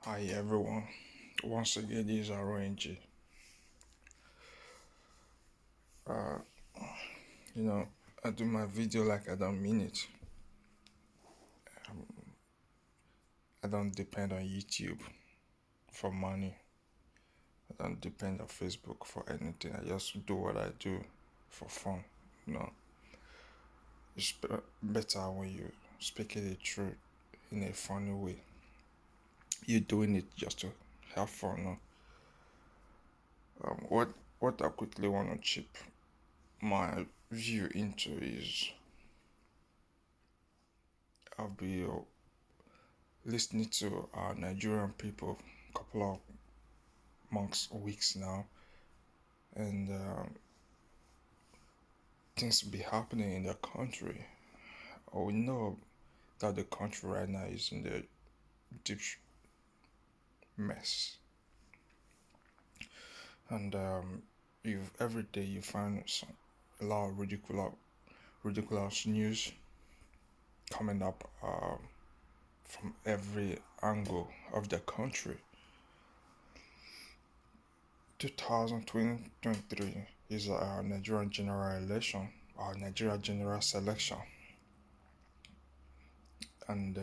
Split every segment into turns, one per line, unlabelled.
Hi everyone. Once again, this is RNG. Uh, you know, I do my video like I don't mean it. I don't depend on YouTube for money. I don't depend on Facebook for anything. I just do what I do for fun. You know, it's better when you speaking the truth in a funny way. You're doing it just to have fun. No? What I quickly want to chip my view into is I'll be listening to our Nigerian people couple of months, weeks now, and things be happening in the country. We know that the country right now is in the deep mess, and you every day you find a lot of ridiculous news coming up from every angle of the country. 2023 is our Nigerian general election, our Nigeria general selection, and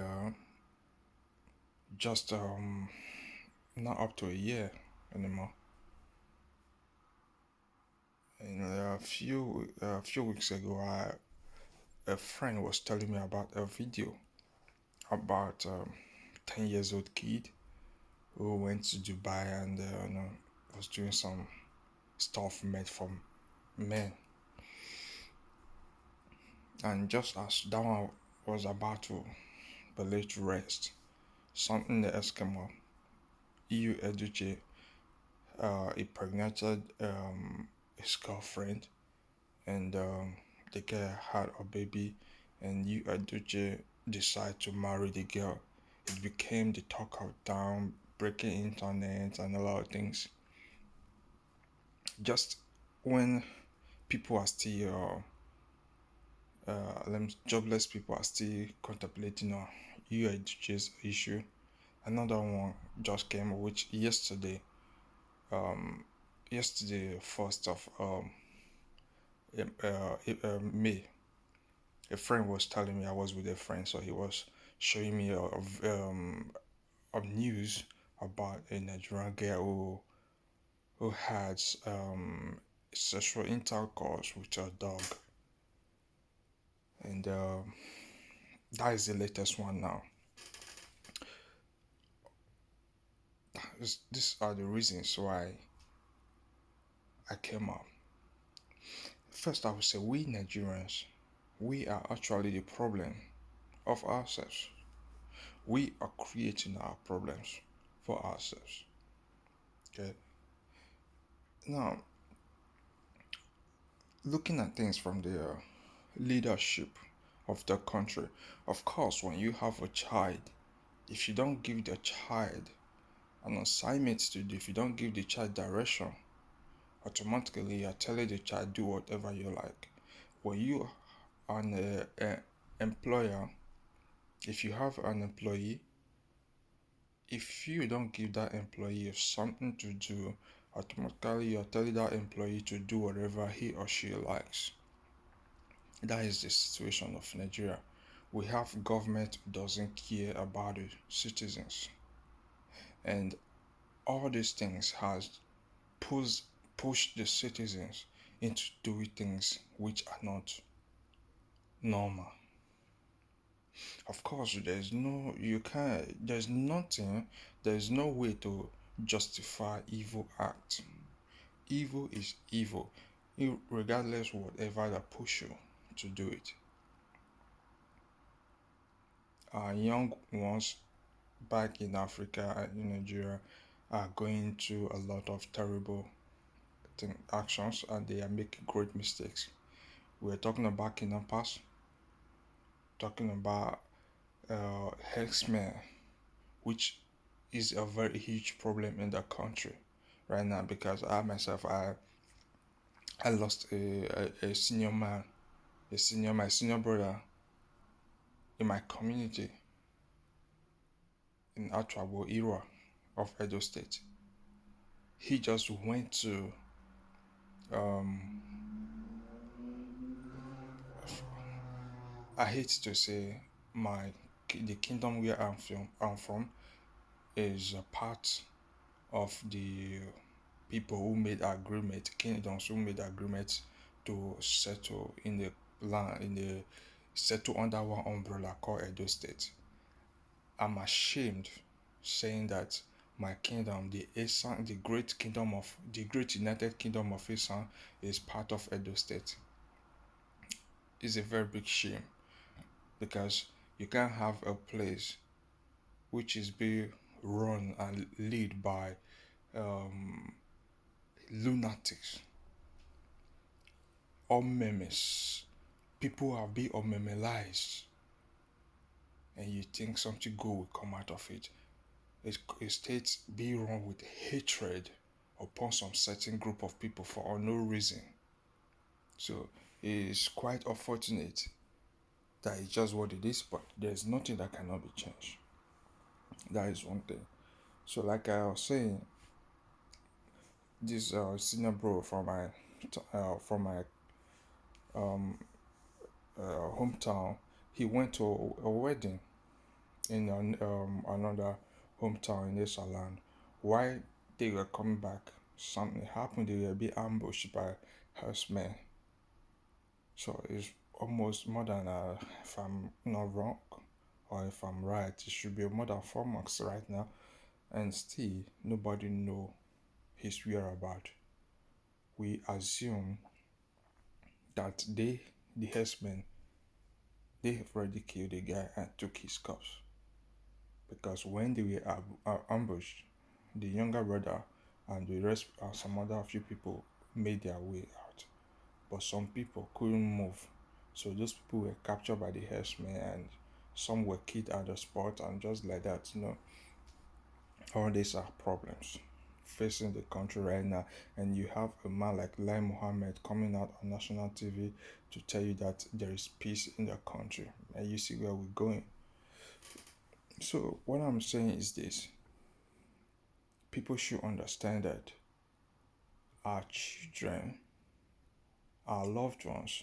just not up to a year anymore. And a few weeks ago, a friend was telling me about a video about 10 years old kid who went to Dubai and was doing some stuff made from men. And just as that one was about to be laid to rest, something else came up. EU Eduche impregnated his girlfriend, and the girl had a baby, and you Eduche decided to marry the girl. It became the talk of town, breaking internet and a lot of things. Just when people are still jobless people are still contemplating on you Eduche's issue, another one just came, which um yesterday 1st of May, a friend was telling me. I was with a friend, so he was showing me of news about a Nigerian girl who had sexual intercourse with a dog, and that is the latest one now. These are the reasons why I came up. First, I would say we Nigerians, we are actually the problem of ourselves. We are creating our problems for ourselves. Okay. Now, looking at things from the leadership of the country, of course, when you have a child, if you don't give the child an assignment to do, if you don't give the child direction, automatically you're telling the child do whatever you like. When you are an employer, if you have an employee, if you don't give that employee something to do, automatically you're telling that employee to do whatever he or she likes. That is the situation of Nigeria. We have government who doesn't care about the citizens, and all these things has pushed pushed the citizens into doing things which are not normal. Of course, there's no way to justify evil act. Evil is evil, regardless whatever that push you to do it. Our young ones back in Africa and in Nigeria are going through a lot of terrible actions, and they are making great mistakes. We're talking about kidnappers, talking about herdsmen, which is a very huge problem in the country right now, because I myself I lost a senior man, my senior brother in my community in Atrabo era. of Edo State. He just went to um, I hate to say my the kingdom where I'm from is a part of the people who made agreement, kingdoms who made agreements to settle in the land in the settle under one umbrella called Edo State. I'm ashamed saying that my kingdom, the Esan, the great United Kingdom of Esan, is part of Edo State. It's a very big shame because you can't have a place which is being run and led by um, lunatics or memes. People have been memelized, and you think something good will come out of it. A state being run with hatred upon some certain group of people for no reason. So it is quite unfortunate that it's just what it is, but there's nothing that cannot be changed. That is one thing. So, like I was saying, this senior bro from my hometown, he went to a wedding in another hometown in Esaland. While they were coming back, something happened. They were being ambushed by herdsmen. So it's almost more than, if I'm not wrong, or if I'm right, it should be more than 4 months right now, and still nobody know his whereabouts. We assume that the herdsmen, they have already killed the guy and took his corpse. Because when they were ambushed, the younger brother and the rest, some other few people made their way out, but some people couldn't move. So those people were captured by the herdsmen, and some were killed at the spot, and just like that, all these are problems facing the country right now. And you have a man like Lai Mohammed coming out on national TV to tell you that there is peace in the country, and you see where we're going. So what I'm saying is this: people should understand that our children, our loved ones,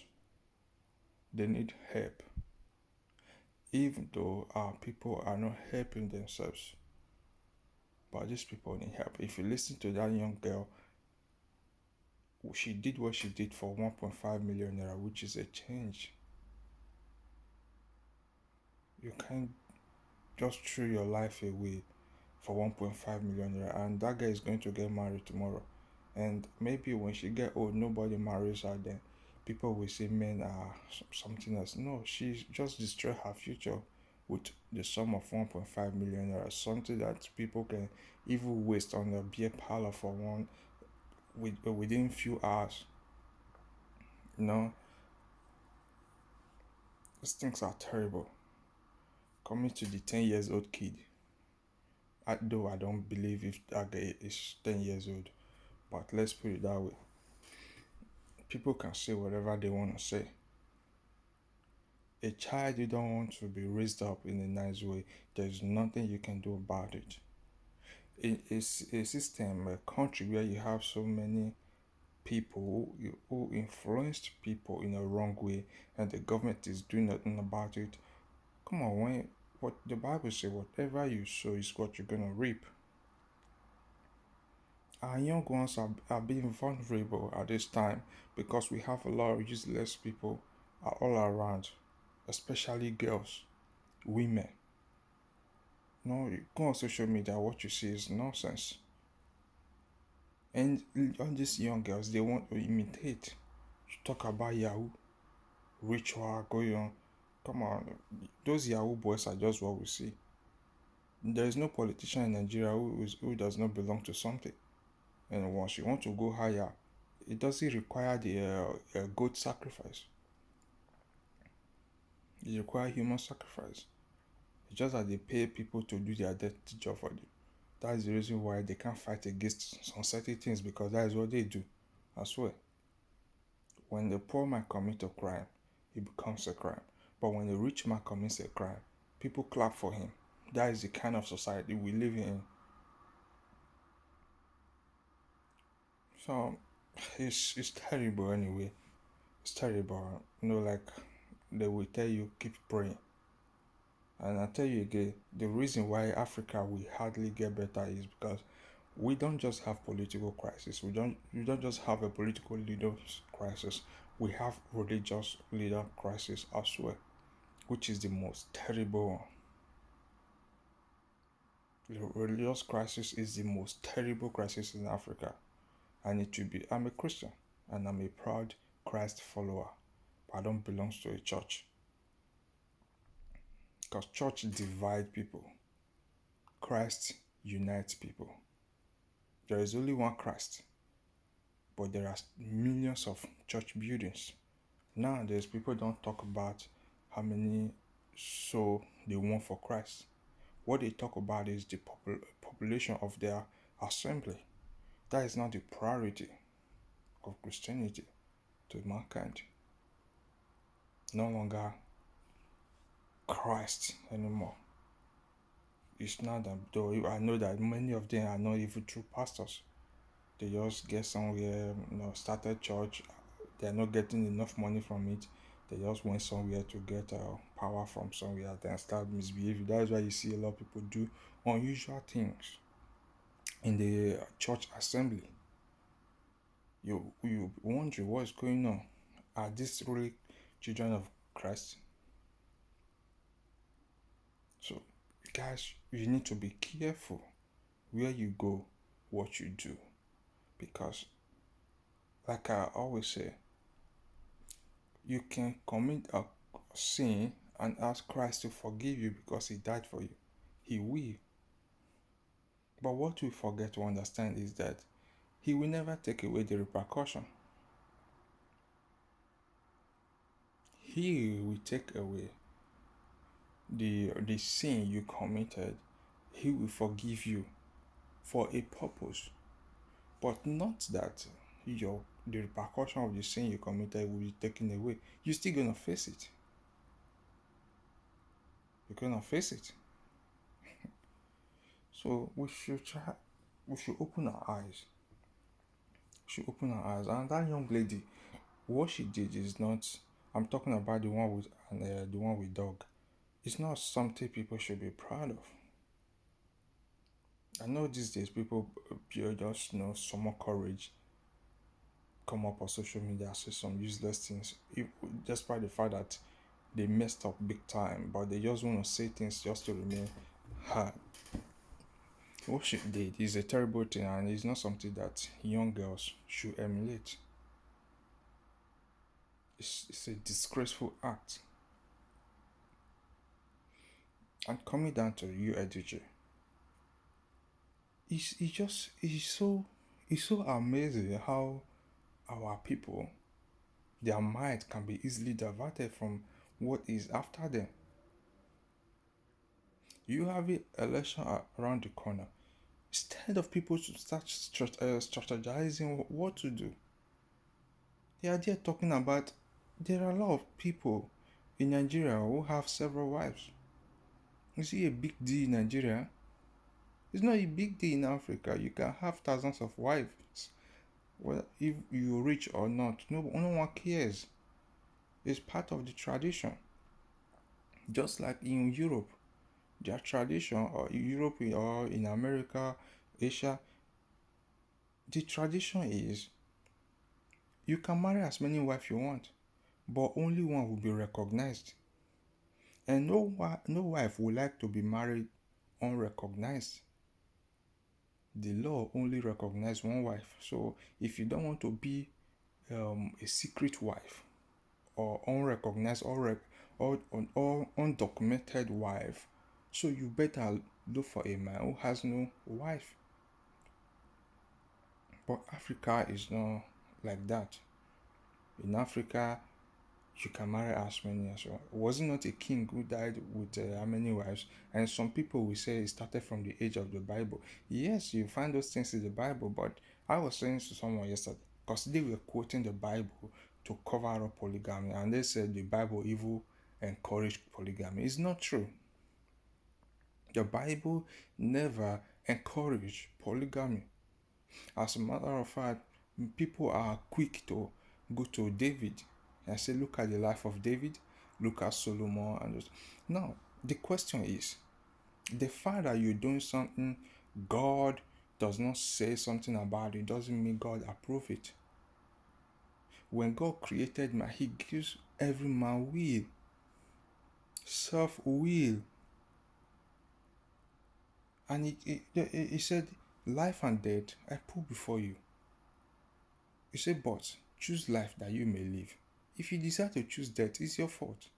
they need help, even though our people are not helping themselves. But these people need help. If you listen to that young girl, she did what she did for 1.5 million naira, which is a change. You can't just throw your life away for 1.5 million naira, and that girl is going to get married tomorrow. And maybe when she get old, nobody marries her. Then people will say men are something else. No, she's just destroy her future with the sum of 1.5 million naira, something that people can even waste on a beer parlor for one within few hours. You know, these things are terrible. Coming to the 10 years old kid, though I don't believe if that guy is 10 years old, but let's put it that way. People can say whatever they want to say. A child you don't want to be raised up in a nice way, there's nothing you can do about it. It's a system, a country where you have so many people who influenced people in a wrong way, and the government is doing nothing about it. Come on, when what the Bible says, whatever you sow is what you're gonna reap. Our young ones are being vulnerable at this time because we have a lot of useless people all around, especially girls, women. No, you go on social media, what you see is nonsense. And all these young girls, they want to imitate. You talk about Yahoo, ritual going on. Come on, those Yahoo boys are just what we see. There is no politician in Nigeria who does not belong to something. And once you want to go higher, it doesn't require the goat sacrifice. It requires human sacrifice. It's just that they pay people to do their dirty job for them. That's the reason why they can't fight against some certain things, because that is what they do. I swear. When the poor man commits a crime, it becomes a crime. But when the rich man commits a crime, people clap for him. That is the kind of society we live in. So it's terrible anyway. It's terrible. Like they will tell you keep praying. And I tell you again, the reason why Africa will hardly get better is because we don't just have political crisis. We don't just have a political leaders crisis. We have religious leader crisis as well, which is the most terrible one. The religious crisis is the most terrible crisis in Africa. And it will be I'm a Christian and I'm a proud Christ follower. But I don't belong to a church. Because church divide people. Christ unites people. There is only one Christ, but there are millions of church buildings. Nowadays, people don't talk about how many soul they want for Christ. What they talk about is the population of their assembly. That is not the priority of Christianity to mankind. No longer Christ anymore. It's not that, though I know that many of them are not even true pastors. They just get somewhere, started church. They're not getting enough money from it. They just went somewhere to get power from somewhere, then start misbehaving. That's why you see a lot of people do unusual things in the church assembly. You wonder what's going on. Are these really children of Christ? So, guys, you need to be careful where you go, what you do, because, like I always say, you can commit a sin and ask Christ to forgive you because He died for you. He will. But what we forget to understand is that He will never take away the repercussion. He will take away the sin you committed. He will forgive you for a purpose, but not that the repercussion of the sin you committed will be taken away. You're still gonna face it. You're gonna face it. So we should try. We should open our eyes. We should open our eyes. And that young lady, what she did is not. I'm talking about the one with dog. It's not something people should be proud of. I know these days people just some more courage come up on social media say some useless things, despite the fact that they messed up big time, but they just want to say things just to remain hard. What she did is a terrible thing, and it's not something that young girls should emulate. It's a disgraceful act. And coming down to you, EDJ, it's so amazing how our people, their mind can be easily diverted from what is after them. You have an election around the corner. Instead of people to start strategizing what to do, they are there talking about there are a lot of people in Nigeria who have several wives. Is it a big deal in Nigeria? It's not a big deal in Africa. You can have thousands of wives. Well, if you're rich or not, no one cares. It's part of the tradition. Just like in Europe, their tradition, or Europe or in America, Asia, the tradition is you can marry as many wives you want, but only one will be recognized. And no wife would like to be married unrecognized. The law only recognizes one wife. So if you don't want to be a secret wife or unrecognized or undocumented wife, so you better look for a man who has no wife. But Africa is not like that. In Africa, you can marry as many as you want. Was it not a king who died with how many wives? And some people will say it started from the age of the Bible. Yes, you find those things in the Bible, but I was saying to someone yesterday, because they were quoting the Bible to cover up polygamy, and they said the Bible even encouraged polygamy. It's not true. The Bible never encouraged polygamy. As a matter of fact, People are quick to go to David and say, look at the life of David, look at Solomon, and those. Now, the question is, the fact that you're doing something God does not say something about it doesn't mean God approve it. When God created man, He gives every man will, self will, and he said, life and death I put before you. He said, but choose life that you may live. If you decide to choose death, it's your fault.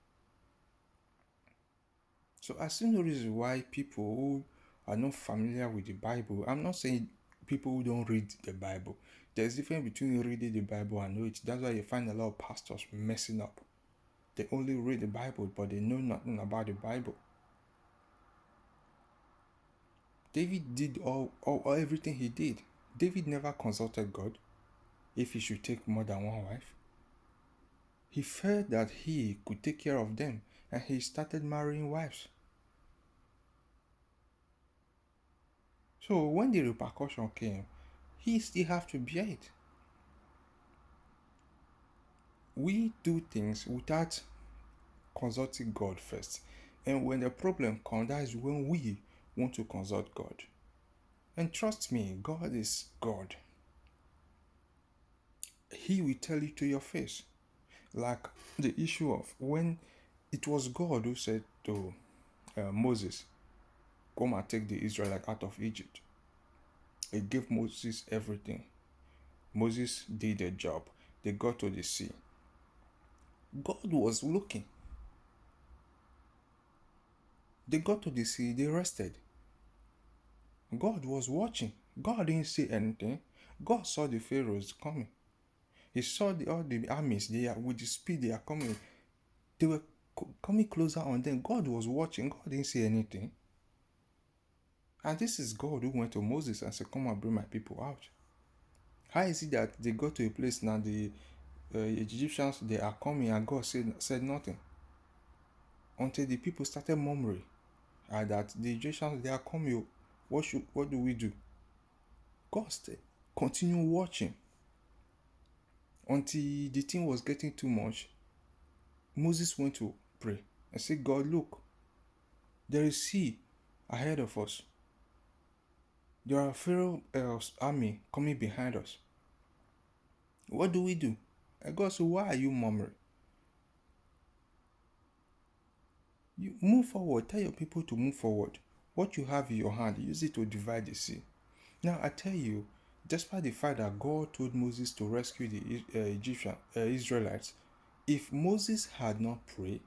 So I see no reason why people who are not familiar with the Bible, I'm not saying people who don't read the Bible. There's a difference between reading the Bible and know it. That's why you find a lot of pastors messing up. They only read the Bible, but they know nothing about the Bible. David did all everything he did. David never consulted God if he should take more than one wife. He felt that he could take care of them, and he started marrying wives. So when the repercussion came, he still have to bear it. We do things without consulting God first. And when the problem comes, that is when we want to consult God. And trust me, God is God. He will tell you to your face. Like the issue of when it was God who said to Moses, come and take the Israelites out of Egypt. He gave Moses everything. Moses did the job. They got to the sea. God was looking. They got to the sea, they rested. God was watching. God didn't say anything. God saw the pharaohs coming. He saw all the armies. They are with the speed they are coming. They were coming closer on them. God was watching. God didn't say anything. And this is God who went to Moses and said, come and bring my people out. How is it that they got to a place now, the Egyptians, they are coming, and God said nothing? Until the people started murmuring that the Egyptians, they are coming. What do we do? God stayed, continue watching until the thing was getting too much. Moses went to pray and said, God, look, there is sea ahead of us. There are Pharaoh's army coming behind us. What do we do? And God said, why are you murmuring? You move forward. Tell your people to move forward. What you have in your hand, use it to divide the sea. Now I tell you, despite the fact that God told Moses to rescue the Israelites, if Moses had not prayed,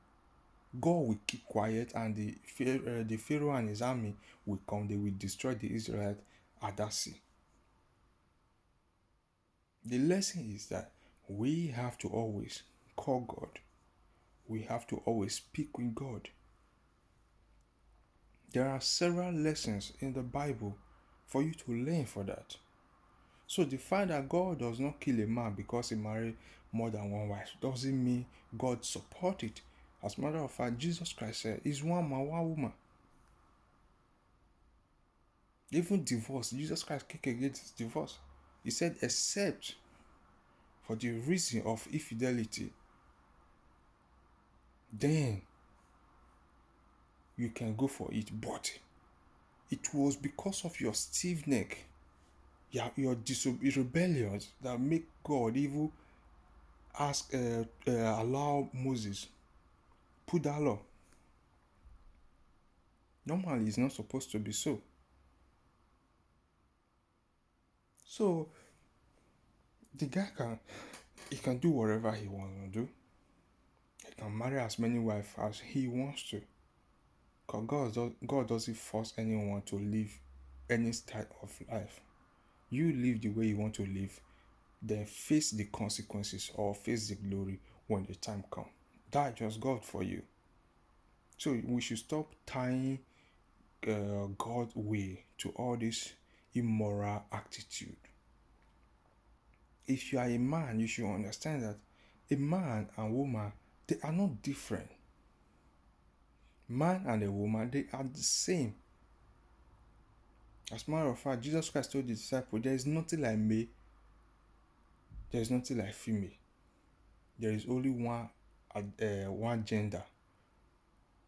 God will keep quiet, and the Pharaoh and his army will come. They will destroy the Israelites at that sea. The lesson is that we have to always call God. We have to always speak with God. There are several lessons in the Bible for you to learn for that. So the fact that God does not kill a man because he married more than one wife doesn't mean God support it. As a matter of fact, Jesus Christ said, "Is one man, one woman." Even divorce, Jesus Christ kicked against divorce. He said, except for the reason of infidelity, then you can go for it. But it was because of your stiff neck, your rebellions, that make God even allow Moses put that law. Normally, it's not supposed to be so. So the guy can do whatever he wants to do. He can marry as many wives as he wants to. Because God doesn't force anyone to live any style of life. You live the way you want to live, then face the consequences or face the glory when the time comes. That's just God for you. So we should stop tying God's way to all this immoral attitude. If you are a man, you should understand that a man and woman, they are not different. Man and a woman, they are the same. As a matter of fact, Jesus Christ told the disciples, there is nothing like me There's nothing like female. There is only one gender.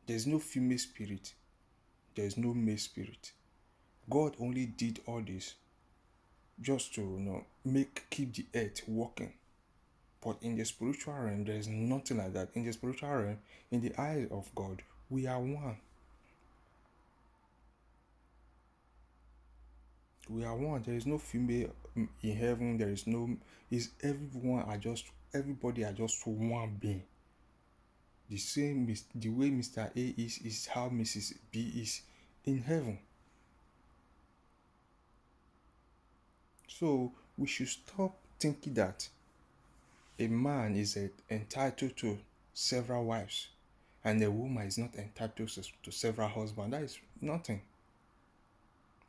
There's no female spirit. There's no male spirit. God only did all this just to make keep the earth working. But in the spiritual realm, there is nothing like that. In the spiritual realm, in the eyes of God, we are one. We are one. There is no female in heaven. There is no. Is everyone are just everybody are just one being. The same the way Mr. A is how Mrs. B is in heaven. So we should stop thinking that a man is entitled to several wives and a woman is not entitled to several husbands. That is nothing.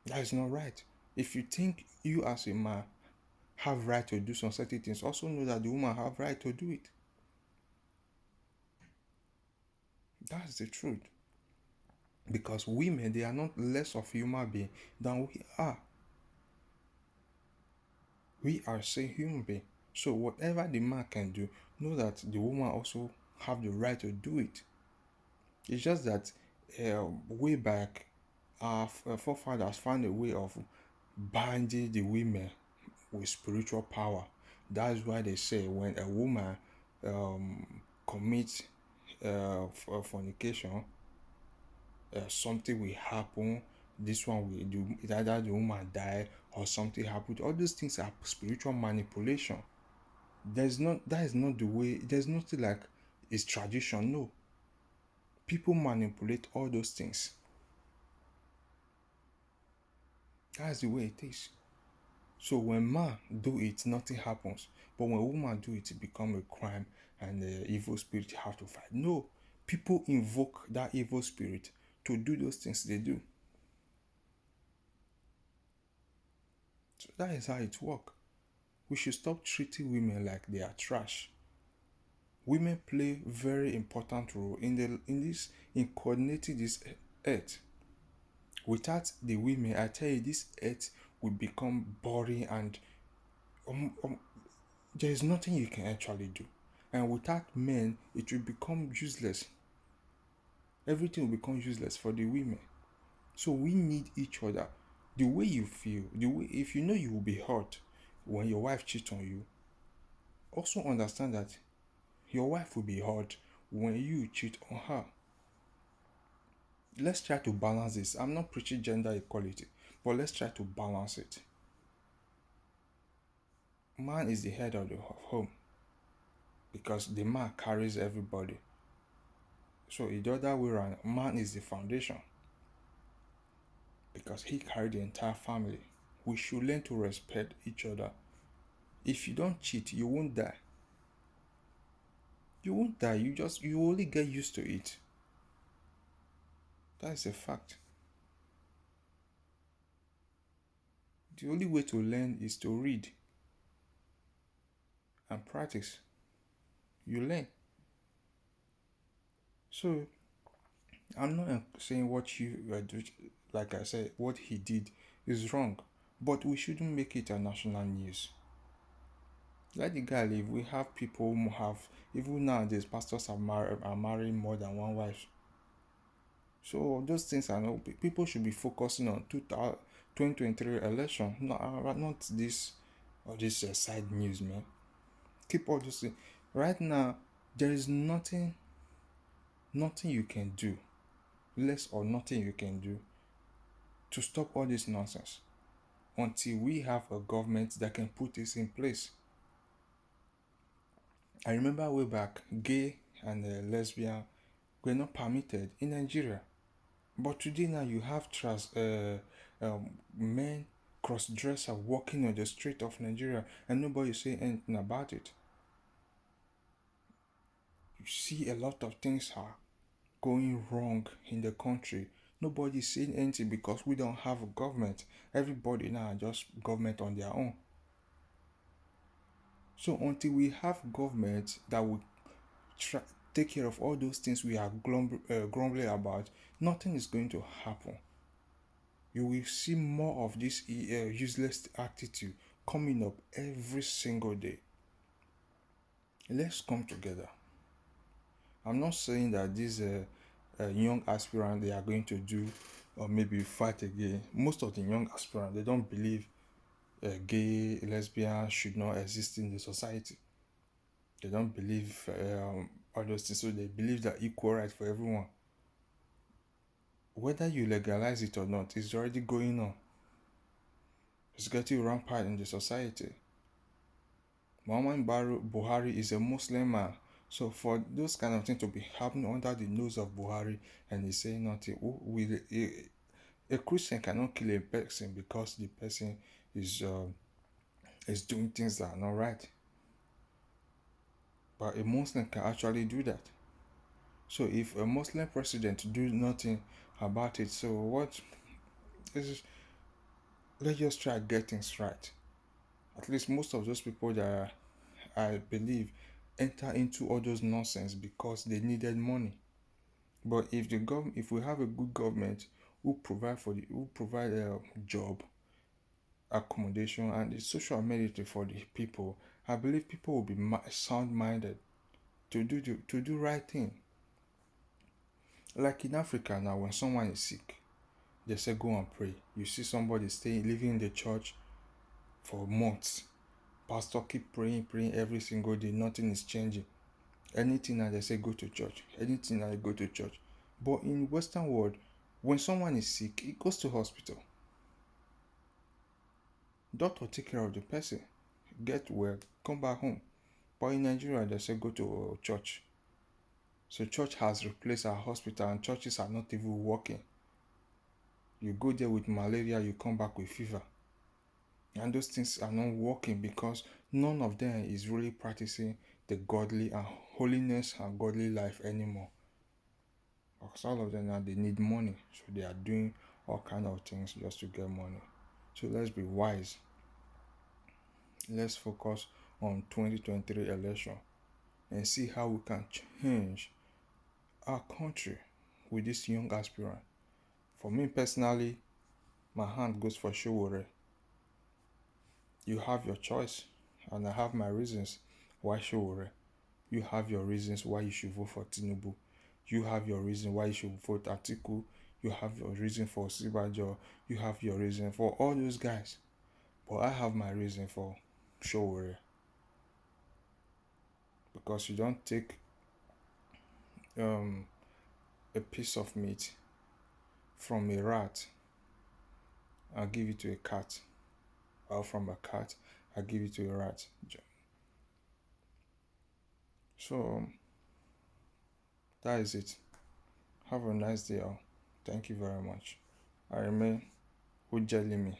That is not right. If you think you as a man have right to do some certain things, also know that the woman have right to do it. That's the truth. Because women, they are not less of human being than we are. We are same human being. So whatever the man can do, know that the woman also have the right to do it. It's just that way back, our forefathers found a way of binding the women with spiritual power. That's why they say when a woman um, commits fornication, something will happen. This one will do either the woman die or something happen. All these things are spiritual manipulation. There's not that is not the way. There's nothing like it's tradition. No, people manipulate all those things. That's the way it is. So when man do it, nothing happens. But when woman do it, it become a crime, and the evil spirit have to fight. No, people invoke that evil spirit to do those things they do. So that is how it works. We should stop treating women like they are trash. Women play very important role in coordinating this earth. Without the women, I tell you, this earth will become boring and um, um, there is nothing you can actually do. And without men, it will become useless. Everything will become useless for the women. So we need each other. The way you feel, the way if you know you will be hurt when your wife cheats on you, also understand that your wife will be hurt when you cheat on her. Let's try to balance this. I'm not preaching gender equality, but let's try to balance it. Man is the head of the home because the man carries everybody. So the other way around, man is the foundation because he carried the entire family. We should learn to respect each other. If you don't cheat, you won't die. You won't die. You only get used to it. That's a fact. The only way to learn is to read and practice. You learn. So I'm not saying what you doing, like I said, what he did is wrong, but we shouldn't make it a national news. Let the guy live. We have people who have, even nowadays, pastors are marrying more than one wife. So those things are not, people should be focusing on 2023 election, not this or this side news, man. Keep all those things. Right now, there is nothing you can do, less or nothing you can do to stop all this nonsense until we have a government that can put this in place. I remember way back, gay and lesbian were not permitted in Nigeria. But today now you have men cross-dresser walking on the street of Nigeria and nobody say anything about it. You see a lot of things are going wrong in the country. Nobody is saying anything because we don't have a government. Everybody now just government on their own. So until we have government that will try, take care of all those things we are grumbling about, nothing is going to happen. You will see more of this useless attitude coming up every single day. Let's come together. I'm not saying that these young aspirants they are going to do or maybe fight again. Most of the young aspirants they don't believe gay, lesbian should not exist in the society. They don't believe all those things, so they believe that equal right for everyone. Whether you legalize it or not, it's already going on. It's getting rampant in the society. Muhammad Buhari is a Muslim man. So for those kind of things to be happening under the nose of Buhari and he's saying nothing, a Christian cannot kill a person because the person is doing things that are not right. But a Muslim can actually do that. So if a Muslim president do nothing about it, so what is let's just try to get things right. At least most of those people that I believe enter into all those nonsense because they needed money. But if we have a good government who provide a job, accommodation, and the social amenity for the people, I believe people will be sound minded to do right thing. Like in Africa now, when someone is sick, they say go and pray. You see somebody staying living in the church for months. Pastor keep praying every single day. Nothing is changing. Anything that they say go to church. Anything that they go to church. But in Western world, when someone is sick, he goes to hospital. Doctor take care of the person, get well, come back home. But in Nigeria, they say go to church. So church has replaced our hospital, and churches are not even working. You go there with malaria, you come back with fever. And those things are not working because none of them is really practicing the godly and holiness and godly life anymore. Because all of them now they need money, so they are doing all kind of things just to get money. So let's be wise. Let's focus on 2023 election and see how we can change our country with this young aspirant. For me personally, my hand goes for Showore. You have your choice, and I have my reasons why Showore. You have your reasons why you should vote for Tinubu. You have your reason why you should vote Atiku. You have your reason for Sibajo. You have your reason for all those guys. But I have my reason for Showore. Because you don't take um, a piece of meat from a rat and give it to a cat, or from a cat and give it to a rat. So that is it. Have a nice day all. Thank you very much. I remain Ujalimi.